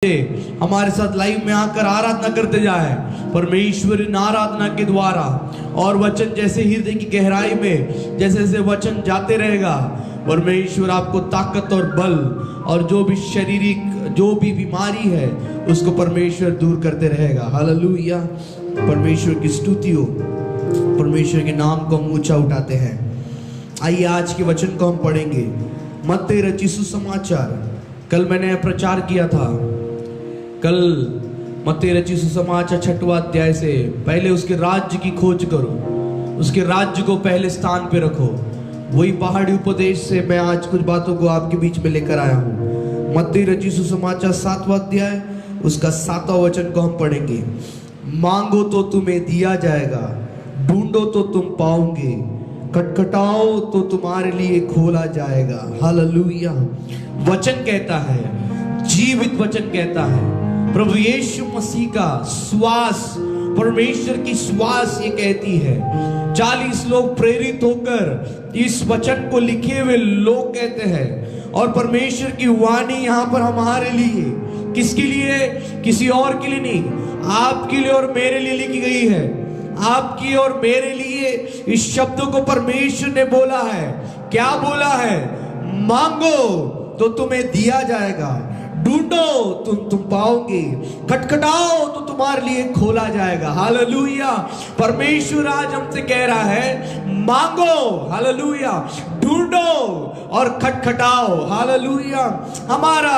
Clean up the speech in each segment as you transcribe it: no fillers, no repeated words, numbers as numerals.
हमारे साथ लाइव में आकर आराधना करते जाए परमेश्वर इन आराधना के द्वारा और वचन जैसे हृदय की गहराई में जैसे जैसे वचन जाते रहेगा परमेश्वर आपको ताकत और बल और जो भी शारीरिक जो भी बीमारी है उसको परमेश्वर दूर करते रहेगा। हालेलुया। परमेश्वर की स्तुति हो, परमेश्वर के नाम को हम ऊंचा उठाते हैं। आइए आज के वचन को हम पढ़ेंगे। मत्ती रचित सुसमाचार, कल मैंने प्रचार किया था। कल मत्ती रचित सुसमाचार 6वां अध्याय से पहले उसके राज्य की खोज करो, उसके राज्य को पहले स्थान पे रखो। वही पहाड़ी उपदेश से मैं आज कुछ बातों को आपके बीच में लेकर आया हूँ। मत्ती रचित सुसमाचार 7वां अध्याय उसका 7वां वचन को हम पढ़ेंगे। मांगो तो तुम्हें दिया जाएगा, ढूंढो तो तुम पाओगे, खटखटाओ तो तुम्हारे लिए खोला जाएगा। हालेलुया। वचन कहता है, जीवित वचन कहता है, प्रभु यीशु मसीह का श्वास, परमेश्वर की श्वास ये कहती है। 40 लोग प्रेरित होकर इस वचन को लिखे हुए लोग कहते हैं और परमेश्वर की वाणी यहाँ पर हमारे लिए, किसके लिए? किसी और के लिए नहीं, आपके लिए और मेरे लिए लिखी गई है। आपकी और मेरे लिए इस शब्दों को परमेश्वर ने बोला है। क्या बोला है? मांगो तो तुम्हें दिया जाएगा, ढूंढो तुम पाओगे, खटखटाओ तो तुम्हारे लिए खोला जाएगा। हालेलुया। परमेश्वर आज हमसे कह रहा है, मांगो, हालेलुया, ढूंढो और खटखटाओ। हालेलुया। हमारा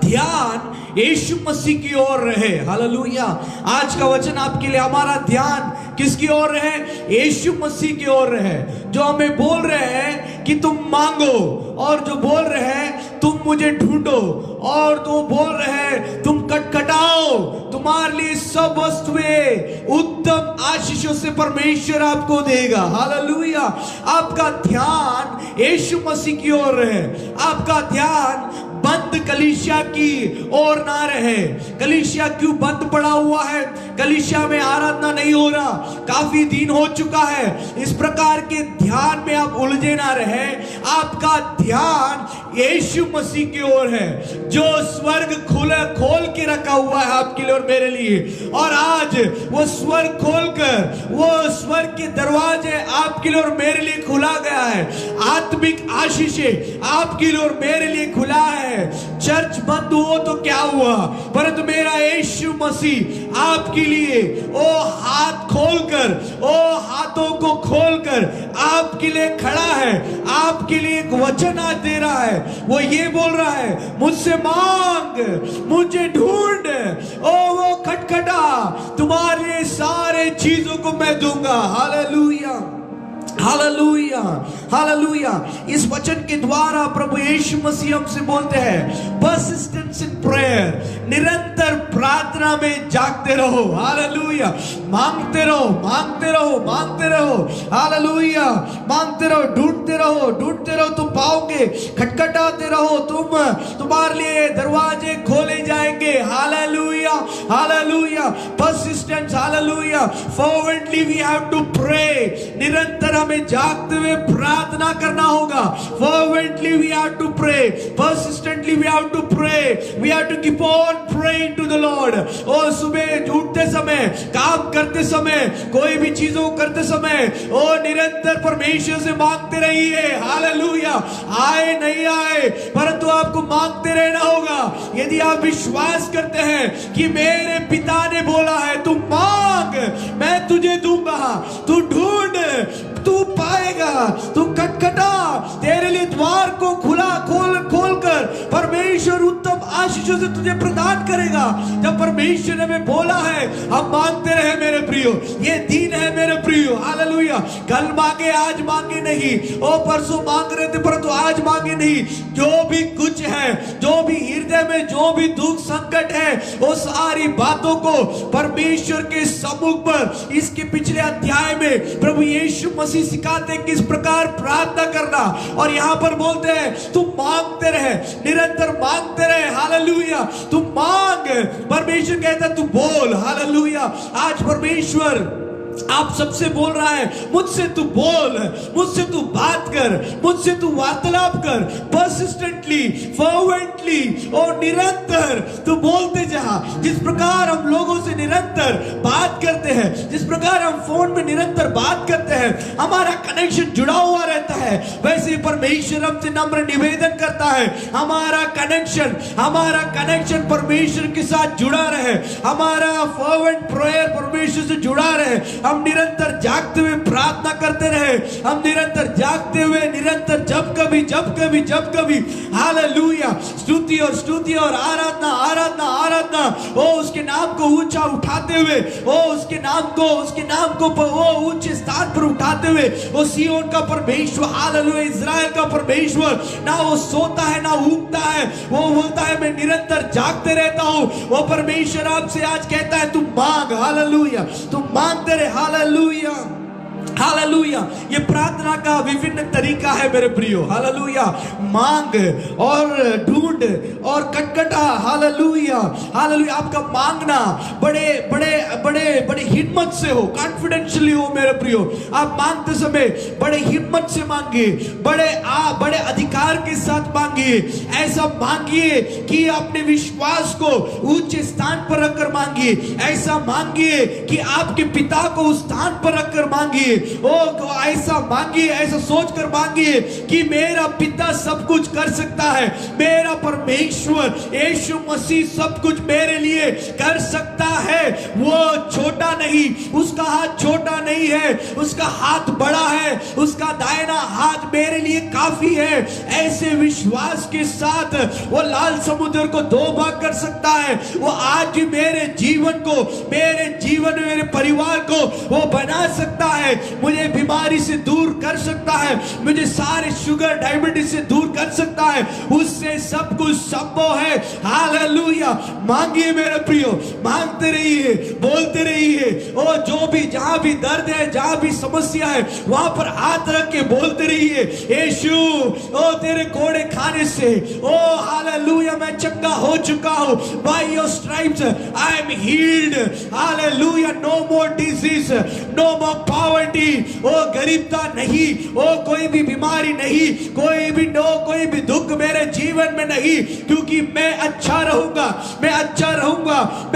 ध्यान यीशु मसीह की ओर रहे। हालेलुया। आज का वचन आपके लिए, हमारा ध्यान किसकी ओर रहे? यीशु मसीह की ओर रहे, जो हमें बोल रहे हैं कि तुम मांगो, और जो बोल रहे हैं तुम मुझे ढूंढो, और तो बोल रहे हैं तुम खटखटाओ। तुम्हारे लिए सब वस्तुएं उत्तम आशीषों से परमेश्वर आपको देगा। हालेलुया। आपका ध्यान यीशु मसीह की ओर रहे, आपका ध्यान बंद कलीसिया की ओर ना रहे। कलीसिया क्यों बंद पड़ा हुआ है? कलीसिया में आराधना नहीं हो रहा, काफी दिन हो चुका है। इस प्रकार के ध्यान में आप उलझे ना रहे। आपका ध्यान यीशु मसीह की ओर है, जो स्वर्ग खोल के रखा हुआ है आपके लिए और मेरे लिए। और आज वो स्वर्ग खोलकर, वो स्वर्ग के दरवाजे आपके लिए और मेरे लिए खुला गया है। आत्मिक आशीषें आपके लिए और मेरे लिए खुला है। चर्च बंद हो तो क्या हुआ, परंतु मेरा यीशु मसीह आपके लिए ओ हाथ खोलकर, ओ हाथों को खोलकर आपके लिए खड़ा है। आपके लिए एक वचन आज दे रहा है। वो ये बोल रहा है, मुझसे मांग, मुझे ढूंढ, ओ वो खटखटा, तुम्हारे सारे चीजों को मैं दूंगा। हालेलुया। हालेलुया। हालेलुया। इस वचन के द्वारा प्रभु यीशु मसीह हमसे बोलते हैं, परसिस्टेंस इन प्रेयर, निरंतर प्रार्थना में जागते रहो। हालेलुया। मांगते रहो, मांगते रहो, मांगते रहो। हालेलुया। मांगते रहो, ढूंढते रहो, ढूंढते रहो, तुम पाओगे, खटखटाते रहो, तुम्हारे लिए दरवाजे खोले जाएंगे। Hallelujah. Hallelujah. Persistence. Hallelujah. Fervently we have to pray. निरंतर हमें जागते हुए प्रार्थना करना होगा। Fervently we have to pray. Persistently we have to pray. We have to keep on praying to the Lord. और सुबह उठते समय, काम करते समय, कोई भी चीजों करते समय, और निरंतर परमेश्वर से मांगते रहिए। हालेलुया। आए नहीं आए, परंतु आपको मांगते रहना होगा। यदि आप विश्वास करते हैं कि मेरे पिता ने बोला है, तू मांग, मैं तुझे दूंगा, तू ढूंढ, तू पाएगा, तू खटखटा, तेरे लिए द्वार को खोल कर परमेश्वर उत्तम आशीषों से तुझे प्रदान करेगा। जब परमेश्वर ने हमें बोला है, हम मांगते रहे मेरे प्रियो। ये दिन है मेरे प्रियो। हालेलुया। कल मांगे, आज मांगे नहीं। ओ परसों मांग रहे थे, परंतु आज मांगे नहीं। जो भी कुछ है, जो भी हृदय में जो भी दुख संकट है, वो सारी बातों को परमेश्वर के सम्मुख पर, इसके पिछले अध्याय में प्रभु यीशु मसीह सिखाते किस प्रकार प्रार्थना करना। और यहाँ पर बोलते हैं, तुम मांगते रहे, निरंतर मांगते रहे। हालेलुया। तुम मांग, परमेश्वर कहता है तू बोल। हालेलुया। आज परमेश्वर आप सबसे बोल रहा है, मुझसे तू बोल, मुझसे तू बात कर, मुझसे तू वार्तालाप कर, परसिस्टेंटली, फर्वेंटली और निरंतर तू बोलते जा। जिस प्रकार हम लोगों से निरंतर बात करते हैं, जिस प्रकार हम फोन में निरंतर बात करते हैं, हमारा कनेक्शन जुड़ा हुआ रहता है, वैसे ही परमेश्वर हमसे नम्र निवेदन करता है हमारा कनेक्शन परमेश्वर के साथ जुड़ा रहे, हमारा फर्वेंट प्रेयर परमेश्वर से जुड़ा रहे, हम निरंतर जागते हुए प्रार्थना करते रहे, हम निरंतर जागते हुए निरंतर जब कभी हालेलुया स्तुति और आराधना ओ उसके नाम को ऊंचा उठाते हुए, ओ उसके नाम को वो ऊंचे स्थान पर उठाते हुए, वो सियोन का परमेश्वर, हालेलुया इज़राइल का परमेश्वर, ना वो सोता है ना ऊगता है, वो बोलता है मैं निरंतर जागते रहता हूं। वो परमेश्वर आपसे आज कहता है, तुम मांग, हालेलुया, तुम मांगते रहे, हालेलुया हालेलुया। ये प्रार्थना का विभिन्न तरीका है मेरे प्रियो, हालेलुया। मांग और ढूंढ और कटकटा, हालेलुया हालेलुया। आपका मांगना बड़े हिम्मत से हो, कॉन्फिडेंशियली हो मेरे प्रियो। आप मांगते समय बड़े हिम्मत से मांगिए, बड़े अधिकार के साथ मांगिए। ऐसा मांगिए कि अपने विश्वास को ऊंचे स्थान पर रखकर मांगिए। ऐसा मांगिए कि आपके पिता को उस स्थान पर रखकर मांगिए। ऐसा मांगिए, ऐसा सोचकर मांगिए कि मेरा पिता सब कुछ कर सकता है, मेरा परमेश्वर यीशु मसीह सब कुछ मेरे लिए कर सकता है। वो छोटा नहीं, उसका हाथ छोटा नहीं है, उसका हाथ बड़ा है, उसका दाहिना हाथ मेरे लिए काफी है। ऐसे विश्वास के साथ वो लाल समुद्र को दो भाग कर सकता है। वो आज भी मेरे जीवन में मेरे परिवार को वो बना सकता है, मुझे बीमारी से दूर कर सकता है, मुझे सारे शुगर डायबिटीज से दूर कर सकता है, उससे सब कुछ संभव है। हालेलुया। मांगिए मेरे प्रियो, मांगते रहिए, बोलते रहिए। ओ जो भी, जहां भी दर्द है, जहां भी समस्या है, वहां पर हाथ रख के बोलते रहिए, यीशु ओ तेरे कोड़े खाने से, ओ हालेलुया मैं चंगा हो चुका हूं, by your stripes I am healed. Hallelujah. No more disease, no more poverty. ओ गरीबता नहीं, ओ कोई भी बीमारी नहीं, कोई भी दुख मेरे जीवन में नहीं, क्योंकि मैं अच्छा रहूंगा, मैं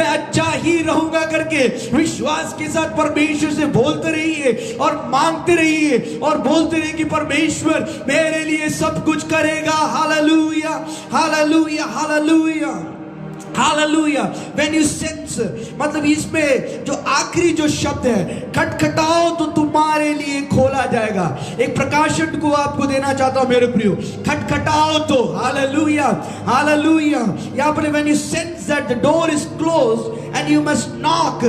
अच्छा ही रहूंगा करके विश्वास के साथ परमेश्वर से बोलते रहिए और मांगते रहिए और बोलते रहिए कि परमेश्वर मेरे लिए सब कुछ करेगा। Hallelujah hallelujah hallelujah hallelujah. When you sense, मतलब इसमें जो आखिरी जो शब्द है, खटखटाओ तो तुम्हारे लिए खोला जाएगा। एक प्रकाशन को आपको देना चाहता हूं मेरे प्रियो, खटखटाओ तो, हालेलुया हालेलुया। यहाँ पर when you sense that the door is closed and you must knock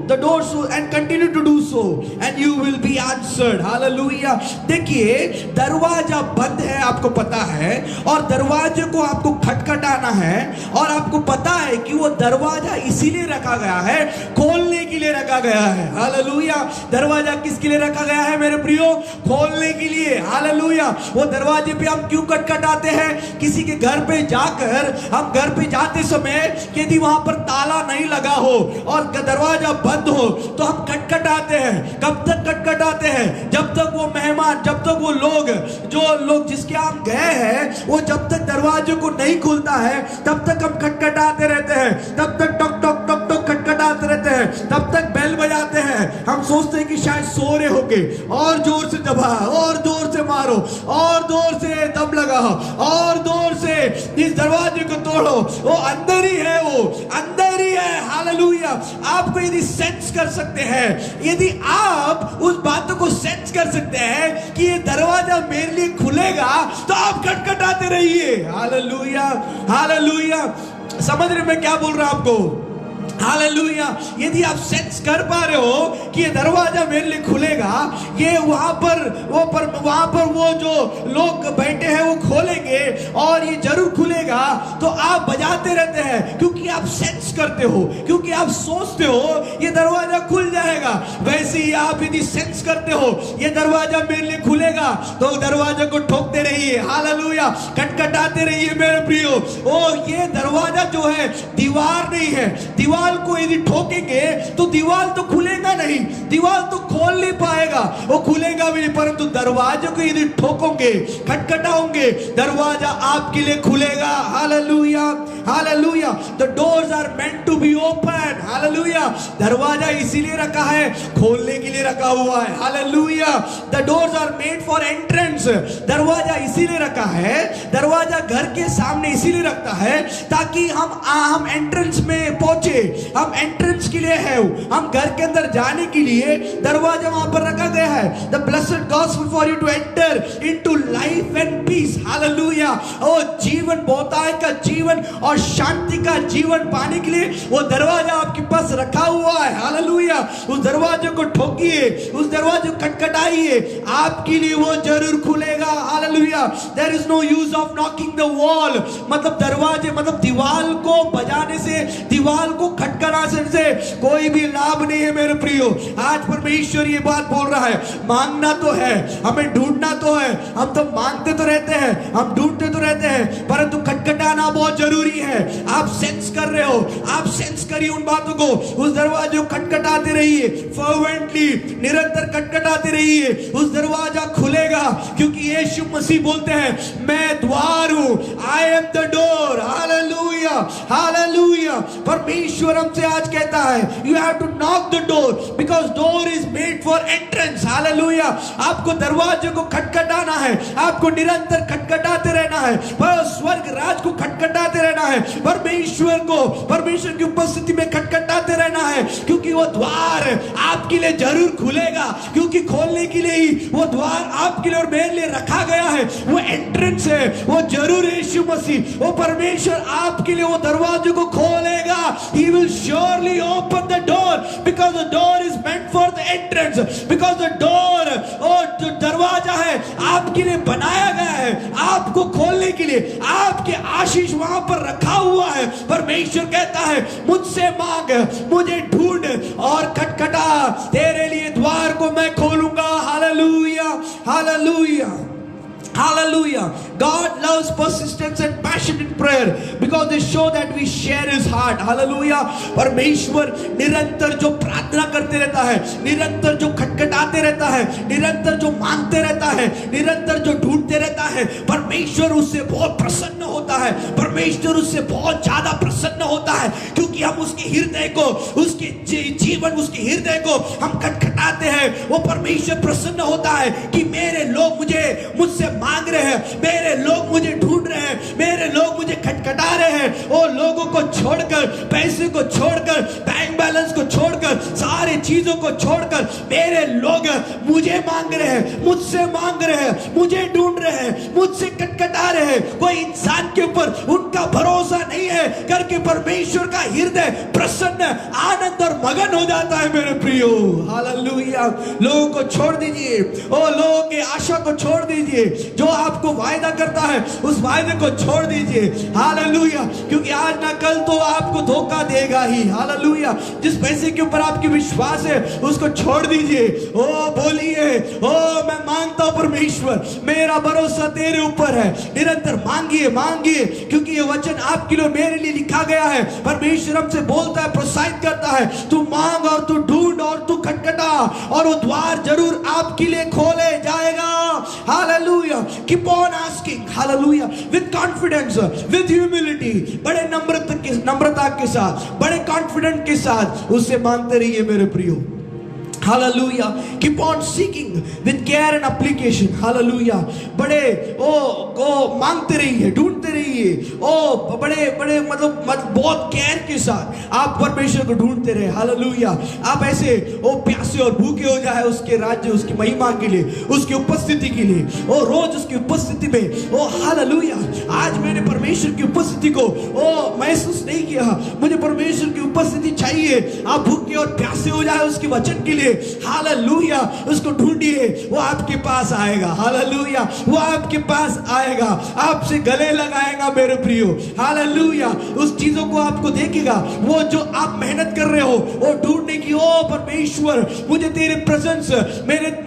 the door so and continue to do so and you will be answered। Hallelujah. देखिए दरवाजा बंद है, आपको पता है, और दरवाजे को आपको खटखटाना है, और आपको पता है कि वो दरवाजा इसीलिए रखा गया है, खोलने के लिए रखा गया है। हालेलुया। दरवाजा किसके लिए रखा गया है मेरे प्रियो? खोलने के लिए। हालेलुया। वो दरवाजे पे हम क्यों खटखटाते हैं? किसी के घर पे जाकर, हम घर पे जाते समय यदि वहां पर ताला नहीं लगा हो और दरवाजा बंद हो तो हम खटखटाते हैं। कब तक खटखटाते हैं? जब तक वो मेहमान, जब तक वो लोग जिसके हम गए हैं, वो जब तक दरवाजे को नहीं खुलता है तब तक हम खटखटाते रहते हैं, तब तक टक टक टक टक खटखटाते रहते हैं, तब तक बेल बजाते हैं। हम सोचते हैं कि शायद सो रहे होंगे, और जोर से दबा, और जोर से मारो, और जोर से दम लगाओ, और जोर से इस दरवाजे को तोड़ो। वो अंदर ही है, वो अंदर ही है। हालेलुया। आपको यदि सेंस कर सकते हैं, यदि आप उस बातों को सेंस कर सकते हैं कि ये दरवाजा मेरे लिए खुलेगा, तो आप खटखटाते रहिए। Hallelujah hallelujah. समझ रहे मैं क्या बोल रहा हूं आपको? हालेलुया। यदि आप सेंस कर पा रहे हो कि ये दरवाजा मेरे लिए खुलेगा, ये वहां पर वो जो लोग बैठे हैं वो खोलेंगे और ये जरूर खुलेगा, तो आप बजाते रहते हैं क्योंकि आप सेंस करते हो, क्योंकि आप सोचते हो ये दरवाजा खुल जाएगा। वैसे ही इसलिए आप यदि सेंस करते हो ये दरवाजा मेरे लिए खुलेगा तो दरवाजे को ठोकते रहिए, हालेलुया, खटखटाते रहिए मेरे प्रियो। ओ ये दरवाजा जो है दीवार नहीं है, दीवार को यदि ठोकेंगे तो दीवार तो खुलेगा नहीं, दीवार तो खोल नहीं पाएगा, वो खुलेगा भी नहीं, परंतु दरवाजे को यदि ठोकोगे, खटखटाओगे, दरवाजा आपके लिए खुलेगा, hallelujah, hallelujah. The doors are meant to be open, hallelujah. दरवाजा इसीलिए रखा है, खोलने के लिए रखा हुआ है, hallelujah. The doors are made for entrance, दरवाजा इसीलिए रखा है, दरवाजा घर के सामने इसीलिए रखता है ताकि हम एंट्रेंस में पहुंचे, हम एंट्रेंस के लिए है, हम घर के अंदर जाने के लिए दरवाजा वहां पर रखा गया है। The blessed gospel for you to enter into life and peace, hallelujah. ओ जीवन, बहुताय का जीवन और शांति का जीवन पाने के लिए वो दरवाजा आपके पास रखा हुआ है, हालेलुया। उस दरवाजे को ठोकिए, उस दरवाजे को खटखटाइए, आपके लिए वो जरूर खुलेगा, hallelujah. There is no use of knocking the wall, मतलब दरवाजे, मतलब दीवार को बजाने से, दीवार को खटखटाने से कोई भी लाभ नहीं है मेरे प्रियो। आज परमेश्वर ये बात बोल रहा है, मांगना तो है, हमें ढूंढना तो है, हम तो मांगते तो रहते हैं, हम ढूंढते तो रहते हैं, परंतु खटखटाना बहुत जरूरी है। आप सेंस कर रहे हो, आप सेंस करिए उन बातों को, उस दरवाजे को खटखटाते रहिए, फर्वेंटली, निरंतर खटखटाते रहिए, उस दरवाजा खुलेगा, क्योंकि यीशु मसीह बोलते हैं मैं द्वार हूं, I am the door, hallelujah, hallelujah. परमेश्वर हमसे आज कहता है you have to knock the door because door is made for entrance, hallelujah. आपको दरवाजे को खटखटाना है, आपको निरंतर खटखटाते रहना है, स्वर्ग राज को खटखटाते रहना है, परमेश्वर को, परमेश्वर की उपस्थिति में खटखटाते रहना है, क्योंकि वो द्वार आपके लिए जरूर खुलेगा, क्योंकि खोलने के लिए ही वो द्वार आपके लिए और मेरे लिए रखा गया है, वो एंट्रेंस है, वो जरूर यीशु मसीह, वो परमेश्वर आपके लिए वो दरवाजे को खोलेगा। He will surely open the door because the door is meant for the entrance, because the door, और जो दरवाजा है आपके लिए बनाया गया है, आपको खोलने के लिए, आपके आशीष वहां पर रखा हुआ है। परमेश्वर कहता है मुझसे मांग, मुझे ढूंढ और खटखटा, तेरे लिए द्वार को मैं खोलूंगा, hallelujah, hallelujah, hallelujah. God loves persistence and passion in prayer because they show that we share his heart, hallelujah. परमेश्वर निरंतर जो प्रार्थना करते रहता है, निरंतर जो खटखटाते रहता है, निरंतर जो मांगते रहता है, निरंतर जो ढूंढते रहता है, परमेश्वर उससे बहुत प्रसन्न होता है, परमेश्वर उससे बहुत ज्यादा प्रसन्न होता है, क्योंकि हम उसके हृदय को, उसके जीवन, उसके हृदय को हम खटखटाते हैं। वो परमेश्वर प्रसन्न होता है कि मेरे लोग मुझसे मांग रहे हैं, मेरे लोग मुझे ढूंढ रहे हैं, मेरे लोग मुझे खटखटा रहे हैं। वो लोगों को छोड़कर, पैसे को छोड़कर, बैंक बैलेंस को छोड़कर, सारे चीजों को छोड़कर मेरे लोग मुझे मांग रहे हैं, मुझसे मांग रहे हैं, मुझे ढूंढ रहे हैं, मुझसे खटखटा रहे हैं। कोई इंसान के ऊपर उनका भरोसा नहीं है करके परमेश्वर का हृदय प्रसन्न, आनंद और मगन हो जाता है मेरे प्रियो, हालेलुया। लोगों को छोड़ दीजिए, ओ लोगों की आशा को छोड़ दीजिए, जो आपको वायदा करता है उस वायदे को छोड़ दीजिए, हालेलुया, क्योंकि आज ना कल तो आपको धोखा देगा ही, हालेलुया। जिस पैसे के ऊपर आपकी विश्वास है उसको छोड़ दीजिए। ओ बोलिए, ओ मैं मांगता हूं परमेश्वर, मेरा भरोसा तेरे ऊपर है। निरंतर मांगिए, मांगिए, क्योंकि ये वचन आपके लिए, मेरे लिए लिखा गया है। परमेश्वर हमसे बोलता है, प्रोत्साहित करता है, तू मांग और तू ढूंढ और तू खटखटा और वो द्वार जरूर आपके लिए खोले जाएगा, hallelujah. Keep on asking, hallelujah, with confidence, with humility, बड़े नम्रता के साथ, बड़े कॉन्फिडेंट के साथ उससे मांगते रहिए मेरे प्रियो, hallelujah. Keep on seeking with care and application, hallelujah. बड़े मांगते रहिए, ढूंढते रहिए, बड़े मतलब बहुत केयर के साथ आप परमेश्वर को ढूंढते रहे, हालेलुया। आप ऐसे प्यासे और भूखे हो जाए उसके राज्य, उसकी महिमा के लिए, उसकी उपस्थिति के लिए, रोज उसकी उपस्थिति में, हालेलुया। आज मैंने परमेश्वर की उपस्थिति को महसूस नहीं किया, मुझे परमेश्वर की उपस्थिति चाहिए। आप भूखे और प्यासे हो जाए उसके वचन के लिए, हालेलुया, उसको ढूंढिए, वो आपके पास आएगा। हालेलुया, वो आपके पास आएगा, आपसे गले लगाएगा मेरे प्रियो। हालेलुया, उस चीजों को आपको देखेगा, वो जो आप मेहनत कर रहे हो वो ढूंढने की, ओ परमेश्वर मुझे तेरे प्रेजेंस,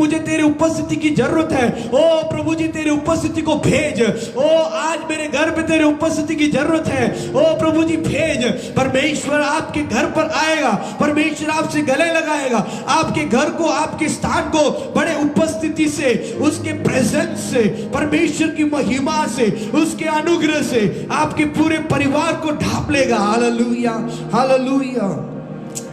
मुझे तेरे उपस्थिति की जरूरत है। ओ प्रभु जी तेरे उपस्थिति को भेज। ओ आज मेरे घर पे तेरे उपस्थिति की जरूरत है। ओ प्रभु जी भेज। परमेश्वर आपके घर पर आएगा, परमेश्वर आपसे गले लगाएगा, आपके घर को, आपके स्थान को बड़े उपस्थिति से, उसके प्रेजेंस से, परमेश्वर की महिमा से, उसके अनुग्रह से आपके पूरे परिवार को ढांप लेगा। Hallelujah, hallelujah.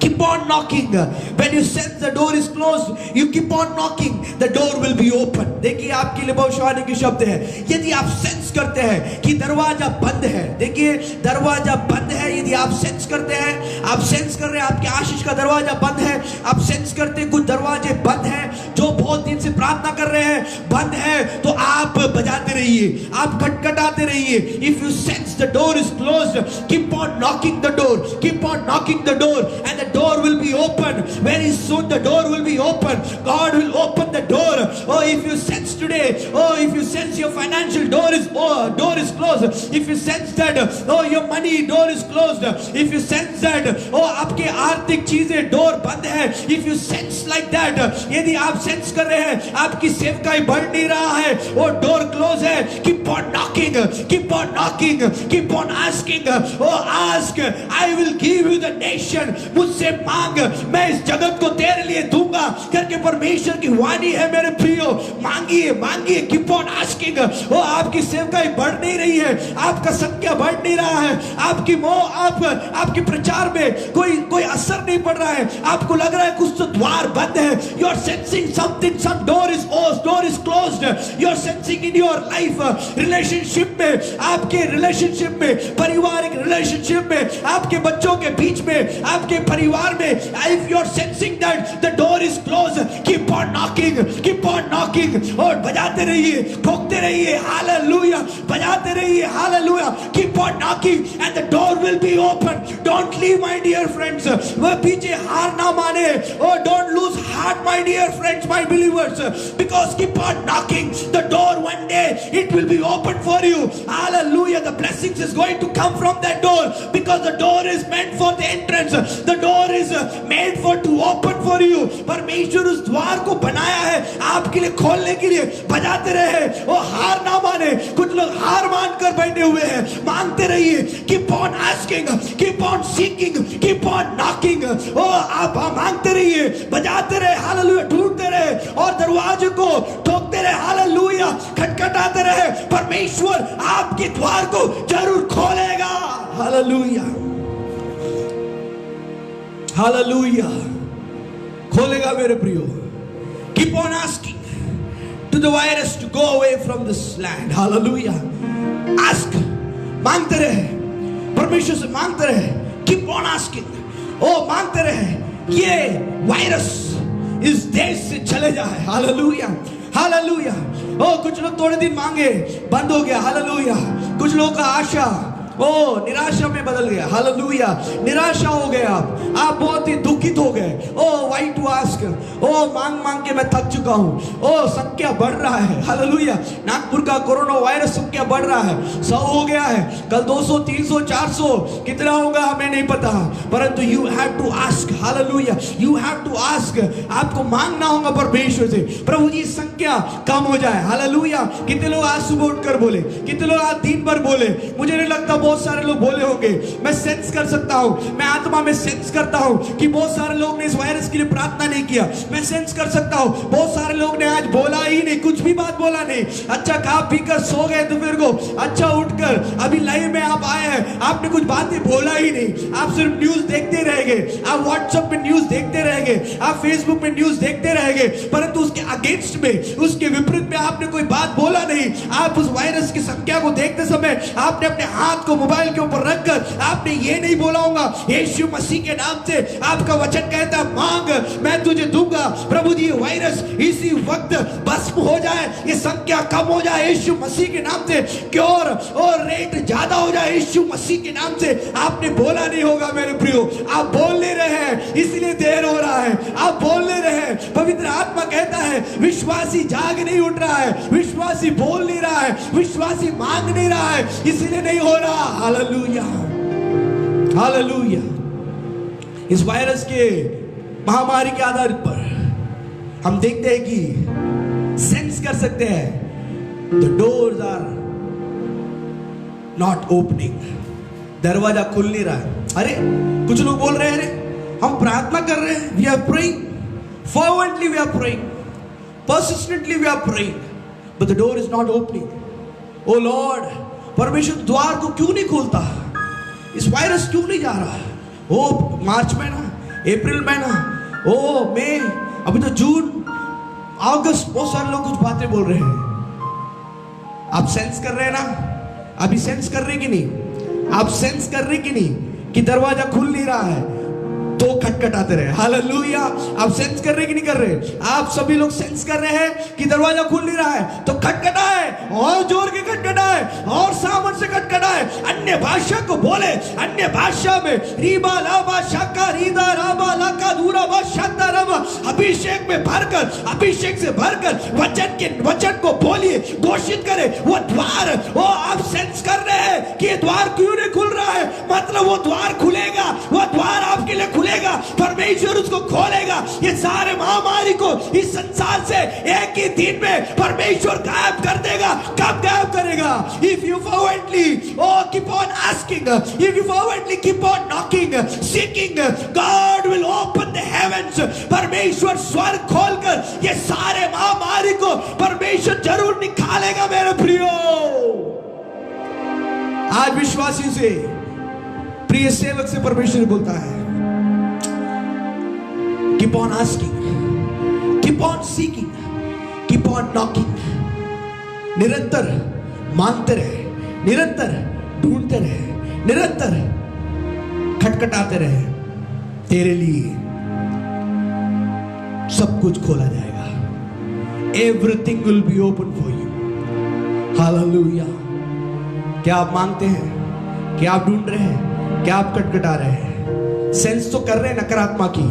Keep on knocking. When you sense the door is closed, you keep on knocking. The door will be open. देखिए आपके लिए भविष्यवाणी के शब्द है। यदि आप सेंस करते हैं कि दरवाजा बंद है, देखिए दरवाजा बंद है, यदि आप सेंस करते हैं, आप सेंस कर रहे हैं आपके आशीष का दरवाजा बंद है, आप सेंस करते हैं कुछ दरवाजे बंद हैं, जो बहुत दिन से प्रार्थना कर रहे हैं बंद है, तो आप बजाते रहिए, आप खटखटाते रहिए। If you sense the door is closed, keep on knocking the door, keep on knocking the door, and the door will be open. Very soon the door will be open. God will open the door. Oh, if you sense today, oh, if you sense your financial door is closed, if you sense that, oh, your money door is closed, if you sense that, oh, आपके आर्थिक चीजें door बंद है, if you sense like that, यदि आप sense कर रहे हैं आपकी सेवकाई बढ़ नहीं रहा है, वो डोर क्लोज है, keep on knocking, keep on knocking, keep on asking. Oh, ask, I will give you the nation. मुझसे मांग, मैं इस जगत को तेरे लिए दूंगा करके परमेश्वर की वाणी है मेरे प्रियो। मांगिए, मांगिए, कीप ऑन आस्किंग। वो आपकी सेवकाई बढ़ नहीं रही है, आपका संख्या बढ़ नहीं रहा है, आपकी आपके प्रचार में कोई असर नहीं पड़ रहा है, आपको लग रहा है कुछ तो द्वार बंद है। You are sensing something, some door is closed. You are sensing in your life, relationship में, आपके रिलेशनशिप में, पारिवारिक रिलेशनशिप में, आपके बच्चों के बीच में, आपके परिवार में, if you are sensing that the door is closed, keep on knocking, keep on knocking, और बजाते रहिए, ठोकते रहिए, हालेलुया, बजाते रहिए, hallelujah, keep on knocking and the door will be open. Don't leave my dear friends, वह पीछे हार ना माने, oh don't lose heart my dear friends, my believers, because keep on knocking, the door one day it will be open for you. Hallelujah, the blessings is going to come from that door, because the door is meant for the entrance, the door is made for to open for you. परमेश्वर उस द्वार को बनाया है आपके लिए खोलने के लिए। बजाते रहे, वो हार ना माने। कुछ लोग हार मान कर बैठे हुए हैं, मांगते रहिए, keep on asking, keep on seeking, keep on knocking। ओ आप मांगते रहिए, बजाते रहे, हालेलुया, ढूंढते रहे और दरवाजे को ठोकते रहे, हालेलुया, खटखटाते रहे। परमेश्वर आपके द्वार को जरूर खोलेगा। हालेलुया, हालेलुया, खोलेगा मेरे प्रियो। Keep on asking to the virus to go away from this land. Hallelujah, ask, मांगते रहे, परमेश्वर से मांगते रहे, keep on asking, ओ मांगते रहे, ये वायरस इस देश से चले जाए। Hallelujah, hallelujah. ओ कुछ लोग थोड़े दिन मांगे, बंद हो गया। हालेलुया, कुछ लोगों का आशा ओ निराशा में बदल गया। हालेलुया, निराशा हो गए आप बहुत ही दुखित हो गए। ओ वाई टू आस्क, ओ मांग मांग के मैं थक चुका हूँ। ओ संख्या बढ़ रहा है। हालेलुया, नागपुर का कोरोना वायरस संख्या बढ़ रहा है, 100 हो गया है, कल 200, 300, 400 कितना होगा हमें नहीं पता, परंतु you have to ask. Hallelujah, you have to ask, आपको मांगना होगा परमेश्वर से, प्रभु जी संख्या कम हो जाए। हालेलुया, कितने लोग आज सुबह उठकर बोले, कितने लोग आज दिन भर बोले, मुझे नहीं लगता बहुत सारे लोग बोले होंगे। मैं सेंस कर सकता हूं, मैं आत्मा में सेंस करता हूं कि बहुत सारे लोग ने इस वायरस के लिए प्रार्थना नहीं किया। मैं सेंस कर सकता हूं बहुत सारे लोग ने आज बोला ही नहीं, कुछ भी बात बोला नहीं। अच्छा खा पी कर सो गए दोपहर को, अच्छा उठकर अभी लाइव में आप आए हैं, आपने कुछ बातें बोला ही नहीं। आप सिर्फ न्यूज देखते रहेंगे, आप व्हाट्सएप में न्यूज देखते रहेंगे, आप फेसबुक में न्यूज देखते रहेंगे, परंतु उसके अगेंस्ट में, उसके विपरीत में आपने कोई बात बोला नहीं। आप उस वायरस की संख्या को देखते समय आपने अपने हाथ को मोबाइल के ऊपर रखकर आपने ये नहीं बोला होगा, यीशु मसीह के नाम से आपका वचन कहता है मांग मैं तुझे दूंगा। प्रभु जी, वायरस इसी वक्त भस्म हो जाए, ये संख्या कम हो जाए यीशु मसीह के नाम से, क्योर और रेट ज्यादा हो जाए यीशु मसीह के नाम से। आपने बोला नहीं होगा मेरे प्रियो, आप बोल नहीं रहे हैं इसलिए देर हो रहा है। आप बोल नहीं रहे, आत्मा कहता है विश्वासी जाग नहीं उठ रहा है, विश्वासी बोल नहीं रहा है, विश्वासी मांग नहीं रहा है, इसीलिए नहीं हो रहा। Hallelujah, hallelujah. इस वायरस के महामारी के आधार पर हम देखते हैं कि सेंस कर सकते हैं the doors are not opening, दरवाजा खुल नहीं रहा है। अरे कुछ लोग बोल रहे हैं अरे हम प्रार्थना कर रहे हैं, we are praying fervently, we are praying persistently, we are praying, but the door is not opening. Oh Lord, परमेश्वर द्वार को क्यों नहीं खोलता? इस वायरस क्यों नहीं जा रहा? ओ मार्च में ना, अप्रैल में ना, ओ मई, अभी तो जून, अगस्त, बहुत सारे लोग कुछ बातें बोल रहे हैं। आप सेंस कर रहे हैं ना? अभी सेंस कर रहे कि नहीं? आप सेंस कर रहे कि नहीं कि दरवाजा खुल नहीं रहा है तो खटखटाते रहे। हालेलुया। आप सेंस कर रहे कि नहीं कर रहे? आप सभी लोग सेंस कर रहे हैं कि दरवाजा खुल नहीं रहा है तो खटखटाए, और जोर के खटखटाए, और सामर्थ से खटखटाए, अन्य भाषा को बोले, अन्य भाषा में रीबा लाबा शाका रीदा राबा लाका दूरा बा शांता राबा, अभिषेक में भरकर, अभिषेक से भरकर वचन को बोलिए, घोषित करें। वो द्वार, वो आप सेंस कर रहे हैं कि ये द्वार क्यों नहीं खुल रहा है, मतलब वो द्वार खुलेगा, वो द्वार आपके लिए खुलेगा, परमेश्वर उसको खोलेगा। ये सारे महामारी को इस संसार से एक ही दिन में परमेश्वर गायब कर देगा। कब गायब करेगा? If you fervently keep on asking, if you fervently keep on knocking, seeking, God will open the heavens. परमेश्वर स्वर्ग खोलकर ये सारे महामारी को परमेश्वर जरूर निकालेगा मेरे प्रियो। आज विश्वासियों से, प्रिय सेवक से परमेश्वर बोलता है, keep on asking, keep on seeking, keep on knocking. निरंतर मांगते रहे, निरंतर ढूंढते रहे, निरंतर खटखटाते रहे, तेरे लिए सब कुछ खोला जाएगा। Everything will be open for you. Hallelujah. क्या आप मांगते हैं? क्या आप ढूंढ रहे हैं? क्या आप खटखटा रहे हैं? सेंस तो कर रहे हैं नकारात्मक की,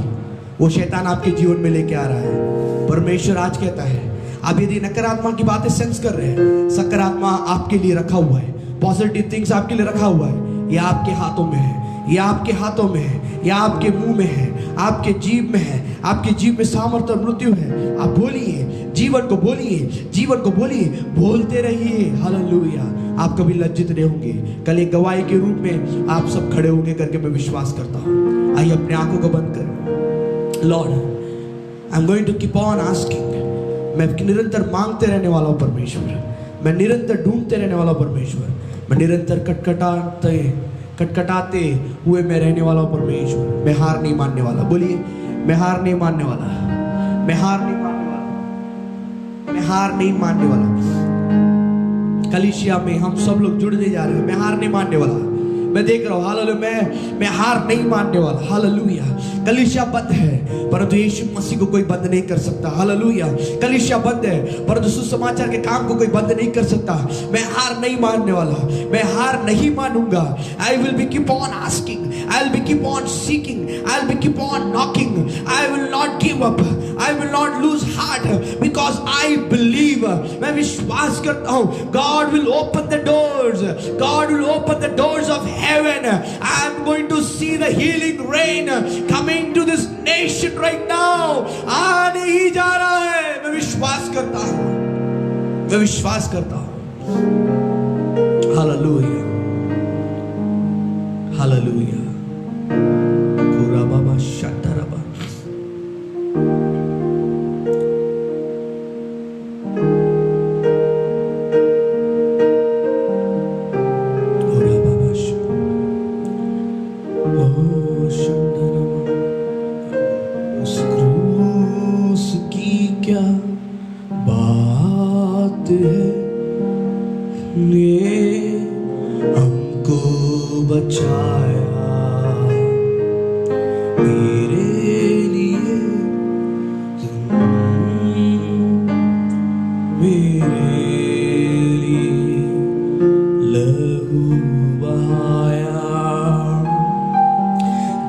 वो शैतान आपके जीवन में लेके आ रहा है। परमेश्वर आज कहता है, आप यदि नकारात्मक की बातें सेंस कर रहे हैं, सकारात्मक आपके लिए रखा हुआ है, पॉजिटिव थिंग्स आपके लिए रखा हुआ है। ये आपके हाथों में है, ये आपके हाथों में है, ये आपके मुंह में है, आपके जीभ में है, आपके जीभ में सामर्थ्य और मृत्यु है। आप बोलिए, जीवन को बोलिए, जीवन को बोलिए, बोलते रहिए। हालेलुया। आप कभी लज्जित नहीं होंगे। कल एक गवाही के रूप में आप सब खड़े होंगे करके मैं विश्वास करता हूँ। आइए अपने आंखों को बंद करें। Lord, I am going to keep on asking. मैं निरंतर मांगते रहने वाला हूँ परमेश्वर, मैं निरंतर ढूंढते रहने वाला हूँ परमेश्वर, मैं निरंतर खटखटाते हुए मैं रहने वाला हूँ परमेश्वर। मैं हार नहीं मानने वाला। बोलिए, मैं हार नहीं मानने वाला, मैं हार नहीं मानने वाला, मैं हार नहीं मानने वाला। कलीसिया में हम सब लोग जुड़ने जा रहे हैं। मैं हार नहीं मानने वाला। मैं देख रहा हूँ, हालेलुया, मैं हार नहीं मानने वाला। हालेलुया। कलीसिया बंद है परंतु यीशु मसीह को कोई बंद नहीं कर सकता। हालेलुया। कलीसिया बंद है परंतु सुसमाचार के काम को कोई बंद नहीं कर सकता। मैं हार नहीं मानने वाला, मैं हार नहीं मानूंगा। I will be keep on asking, I will be keep on seeking, I will be keep on knocking. I will not give up, I will not lose heart because I believe. मैं विश्वास करता हूँ God will open the doors, God will open the doors of heaven. I am going to see the healing rain coming to this nation right now. आने ही जा रहा है। मैं विश्वास करता हूँ, मैं विश्वास करता हूँ। Hallelujah, hallelujah. कुरा बाबा शतरबा।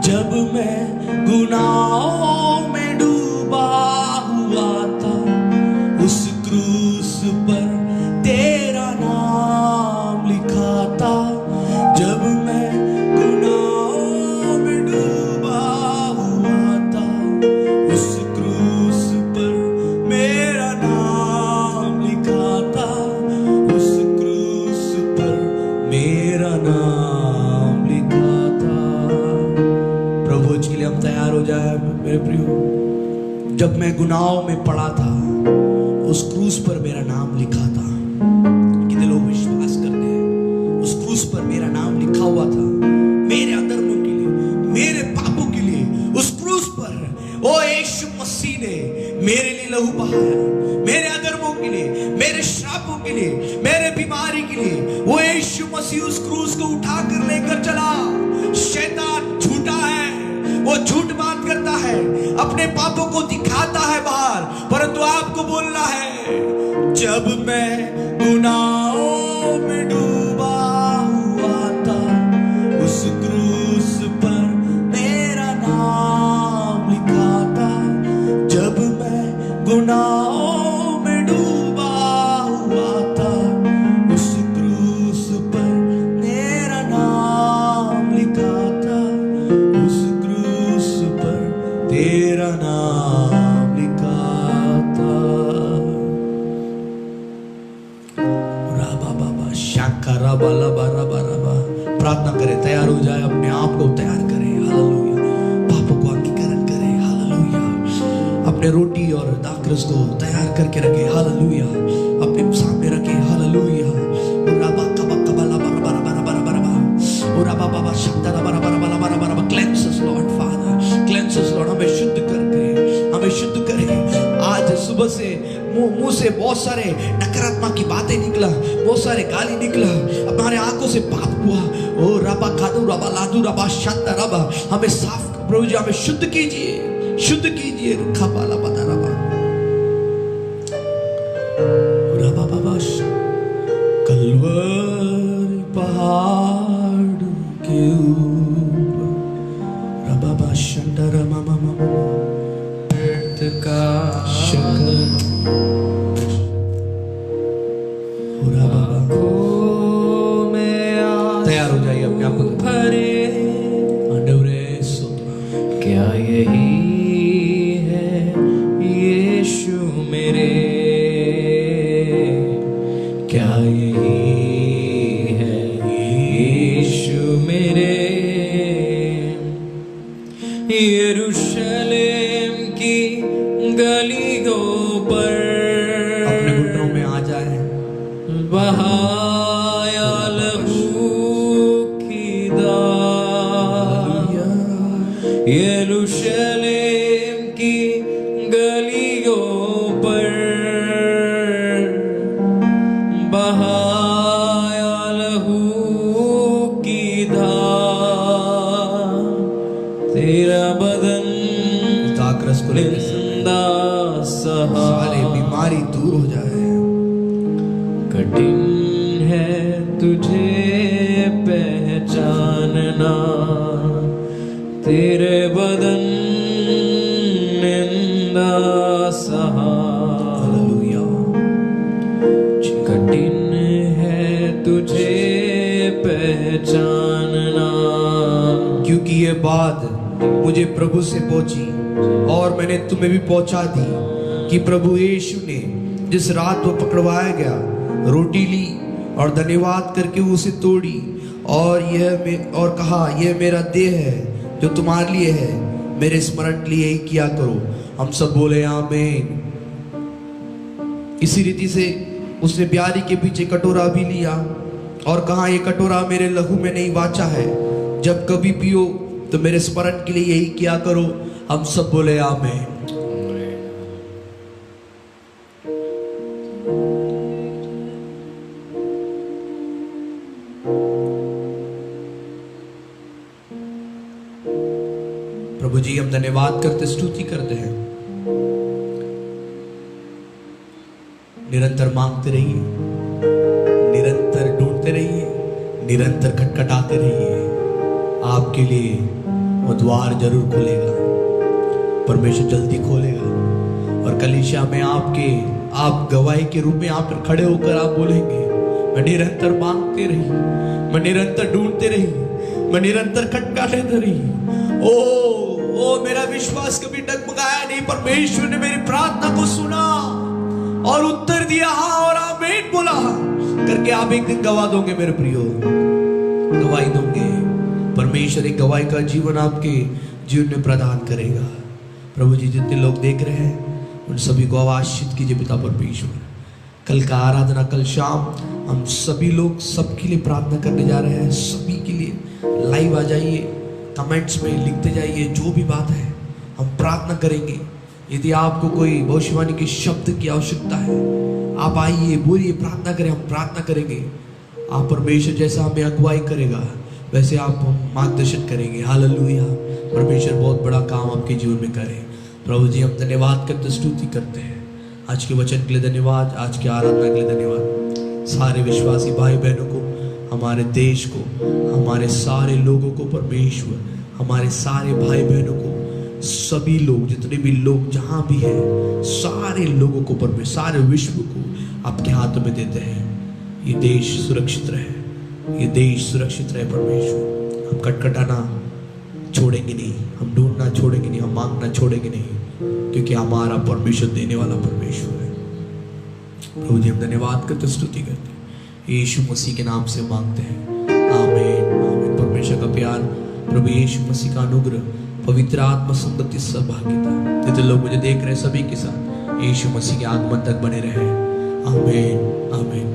जब मैं गुनाहों में डूबा हुआ खोज के लिए हम तैयार हो जाए मेरे प्रियो। जब मैं गुनाहों में पड़ा था, उस क्रूस पर मेरा नाम लिखा था। कितने लोग विश्वास करते हैं? उस क्रूस पर मेरा नाम लिखा हुआ था, मेरे अधर्मों के लिए, मेरे पापों के लिए। उस क्रूस पर ओ यीशु मसीह ने मेरे लिए लहू बहाया, मेरे अधर्मों के लिए, मेरे श्रापों के लिए, मेरे बीमारी के लिए। वो यीशु मसीह उस क्रूस को उठा कर लेकर चला। शैतान झूठा है, वो झूठ बात करता है, अपने पापों को दिखाता है बाहर, परंतु आपको बोलना है, जब मैं गुनाहों में डूबा हुआ था, उस क्रूस पर मेरा नाम लिखा था। जब मैं गुनाहों में डूबा हुआ था, उस क्रूस पर मेरा नाम लिखा था। उस क्रूस पर तेरा नाम लिखा था। राबा बाबा शाखा राबा लबा रबा रबा। प्रार्थना करें, तैयार हो जाए, अपने आप को तैयार करें। हालेलुया। पापों को अंगीकरण करें। हालेलुया। अपने रोटी और दाखरस को तैयार करके रखें। हालेलुया। अपने सामने रखें। हालेलुया। राबा कबा कबा लबा रबा रबा रबा रबा रबा। और राबा बाबा शब्द रबा रबा रबा रबा रबा रबा। क्लेंस अस लॉर्ड फादर, क्लेंस अस लॉर्ड। हमें शुद्ध करके, हमें शुद्ध करें। आज सुबह से मुंह से बहुत सारे नकारात्मक की बातें निकला, बहुत सारे गाली निकला, हमारे आंखों से पाप हुआ। ओ रबा कादू रबा लादू रबा शत रबा। हमें साफ प्रभु जी, हमें शुद्ध कीजिए, शुद्ध कीजिए। खबाला बता रबा रबा बाबा। कलवरी पहाड़ के ऊपर रबा बा शंडर मामा मामा का शंकर तैयार हो जाइए, अपने आप को भरे। क्या यही है यीशु मेरे? क्या यही है यीशु मेरे? यरूशलेम की गलियों पर अपने घुटनों में आ जाए। बहाया लहू की धार। यरूशलेम की गलियों पर बहाया लहू की धार। तेरा बदन दाखरस को लेकर निंदा सहा, सारे बीमारी दूर हो जाए। कठिन है तुझे पहचानना, तेरे बदन निंदा सहा। हालेलुया। कठिन है तुझे पहचानना, क्योंकि ये बात मुझे प्रभु से पहुंची और मैंने तुम्हें भी पहुंचा दी कि प्रभु यीशु ने जिस रात वो पकड़वाया गया, रोटी ली और धन्यवाद करके उसे तोड़ी और कहा, यह मेरा देह है जो तुम्हारे लिए है, मेरे स्मरण के लिए यही किया करो। हम सब बोले आमीन। इसी रीति से उसने ब्यारी के पीछे कटोरा भी लिया और कहा, यह कटोरा मेरे लहू में नहीं वाचा है, जब कभी पियो तो मेरे स्मरण के लिए यही किया करो। हम सब बोले आमीन। प्रभु जी, हम धन्यवाद करते, स्तुति करते हैं। निरंतर मांगते रहिए, निरंतर ढूंढते रहिए, निरंतर खटखटाते रहिए। आपके लिए वो द्वार जरूर खुलेगा, परमेश्वर जल्दी खोलेगा। और कलीसिया में आप गवाही के रूप में आप खड़े होकर आप बोलेंगे, मैं निरंतर मांगते रही, मैं निरंतर ढूंढते रही, मैं निरंतर खटखटाते रही। ओ मेरा विश्वास कभी डगमगाया नहीं। परमेश्वर ने मेरी प्रार्थना को सुना और उत्तर दिया, हाँ और आमीन बोला करके आप एक दिन गवा दोगे मेरे प्रियो, गवाही दोगे। परमेश्वर एक गवाही का जीवन आपके जीवन में प्रदान करेगा। प्रभु जी जितने लोग देख रहे हैं उन सभी को आशीषित कीजिए पिता परमेश्वर। कल का आराधना कल शाम हम सभी लोग सबके लिए प्रार्थना करने जा रहे हैं। सभी के लिए लाइव आ जाइए, कमेंट्स में लिखते जाइए जो भी बात है हम प्रार्थना करेंगे। यदि आपको कोई भविष्यवाणी के शब्द की आवश्यकता है आप आइए, बोलिए, प्रार्थना करें, हम प्रार्थना करेंगे। आप परमेश्वर जैसा हमें अगुवाई करेगा वैसे आप मार्गदर्शन करेंगे। हालेलुया। परमेश्वर बहुत बड़ा काम आपके जीवन में करे। प्रभु जी हम धन्यवाद करते स्तुति करते हैं। आज के वचन के लिए धन्यवाद, आज की आराधना के लिए धन्यवाद। सारे विश्वासी भाई बहनों को, हमारे देश को, हमारे सारे लोगों को परमेश्वर, हमारे सारे भाई बहनों को, सभी लोग जितने भी लोग जहां भी हैं सारे लोगों को परमेश्वर, सारे विश्व को आपके हाथों में देते हैं। ये देश सुरक्षित रहे, ये देश सुरक्षित रहे परमेश्वर। हम खटखटाना छोड़ेंगे नहीं, हम ढूंढना छोड़ेंगे नहीं, हम मांगना छोड़ेंगे नहीं, क्योंकि हमारा परमेश्वर देने वाला परमेश्वर है। प्रभु जी हम धन्यवाद करते स्तुति करते हैं। यीशु मसीह के नाम से मांगते हैं, आमीन आमीन। परमेश्वर का प्यार, प्रभु यीशु मसीह का अनुग्रह, पवित्र आत्मा संगति सहभागिता जितने लोग मुझे देख रहे हैं सभी के साथ यीशु मसीह के आगमन तक बने रहे। आमीन आमीन।